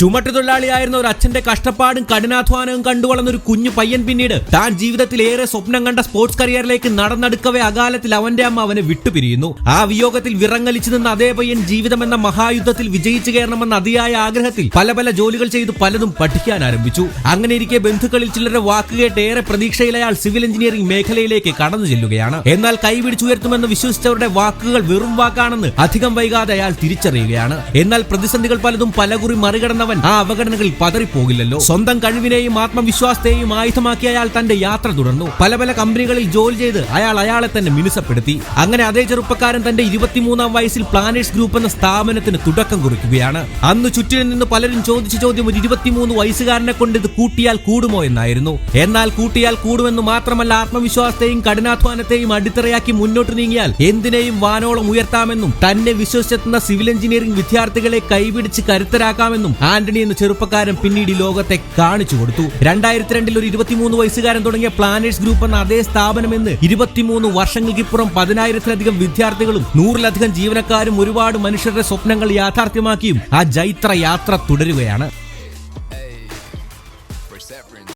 ചുമട്ടുതൊഴിലാളിയായിരുന്ന ഒരു അച്ഛന്റെ കഷ്ടപ്പാടും കഠിനാധ്വാനവും കണ്ടുവളർന്ന ഒരു കുഞ്ഞു പയ്യൻ പിന്നീട് താൻ ജീവിതത്തിൽ ഏറെ സ്വപ്നം കണ്ട സ്പോർട്സ് കരിയറിലേക്ക് നടന്നെടുക്കവേ അകാലത്തിൽ അവന്റെ അമ്മ അവനെ വിട്ടുപിരിയുന്നു. ആ വിയോഗത്തിൽ വിറങ്ങലിച്ചു നിന്ന അതേ പയ്യൻ ജീവിതമെന്ന മഹായുദ്ധത്തിൽ വിജയിച്ചു കയറണമെന്ന അതിയായ ആഗ്രഹത്തിൽ പല പല ജോലികൾ ചെയ്ത് പലതും പഠിക്കാൻ ആരംഭിച്ചു. അങ്ങനെ ഇരിക്കെ ബന്ധുക്കളിൽ ചിലരുടെ വാക്കുകേട്ട് ഏറെ പ്രതീക്ഷയിൽ അയാൾ സിവിൽ എഞ്ചിനീയറിംഗ് മേഖലയിലേക്ക് കടന്നു ചെല്ലുകയാണ്. എന്നാൽ കൈപിടിച്ചുയർത്തുമെന്ന് വിശ്വസിച്ചവരുടെ വാക്കുകൾ വെറും വാക്കാണെന്ന് അധികം വൈകാതെ അയാൾ തിരിച്ചറിയുകയാണ്. എന്നാൽ പ്രതിസന്ധികൾ പലതും പലകുറി മറികടന്നവൻ ആ അവഗണനകളിൽ പതറിപ്പോകില്ലല്ലോ. സ്വന്തം കഴിവിനെയും ആത്മവിശ്വാസത്തെയും ആയുധമാക്കി അയാൾ തന്റെ യാത്ര തുടർന്നു. പല പല കമ്പനികളിൽ ജോലി ചെയ്ത് അയാളെ തന്നെ മിനുസപ്പെടുത്തി. അങ്ങനെ അതേ ചെറുപ്പക്കാരൻ തന്റെ 23-ാം വയസ്സിൽ പ്ലാനേഴ്സ് ഗ്രൂപ്പ് എന്ന സ്ഥാപനത്തിന് തുടക്കം കുറിക്കുകയാണ്. അന്ന് ചുറ്റിനും നിന്ന് പലരും ചോദിച്ച ചോദ്യം ഒരു 23 വയസ്സുകാരനെ കൊണ്ട് ഇത് കൂട്ടിയാൽ കൂടുമോ എന്നായിരുന്നു. എന്നാൽ കൂട്ടിയാൽ കൂടുമെന്ന് മാത്രമല്ല, ആത്മവിശ്വാസത്തെയും കഠിനാധ്വാനത്തെയും അടിത്തറയാക്കി മുന്നോട്ട് നീങ്ങിയാൽ എന്തിനേയും വാനോളം ഉയർത്താമെന്നും തന്നെ വിശ്വസിച്ചെത്തുന്ന സിവിൽ എഞ്ചിനീയറിംഗ് വിദ്യാർത്ഥികളെ കൈപിടിച്ച് കരുത്തരാക്കാമെന്നും ആന്റണി എന്ന ചെറുപ്പക്കാരൻ പിന്നീട് ഈ ലോകത്തെ കാണിച്ചു കൊടുത്തു. 2002 ഒരു 23 വയസ്സുകാരൻ തുടങ്ങിയ പ്ലാനേഴ്സ് ഗ്രൂപ്പ് എന്ന അതേ സ്ഥാപനം ഇന്ന് 23 വർഷങ്ങൾക്കിപ്പുറം 10,000-ലധികം വിദ്യാർത്ഥികളും 100-ലധികം ജീവനക്കാരും ഒരുപാട് മനുഷ്യരുടെ സ്വപ്നങ്ങൾ യാഥാർത്ഥ്യമാക്കിയും ആ ജൈത്ര യാത്ര തുടരുകയാണ്.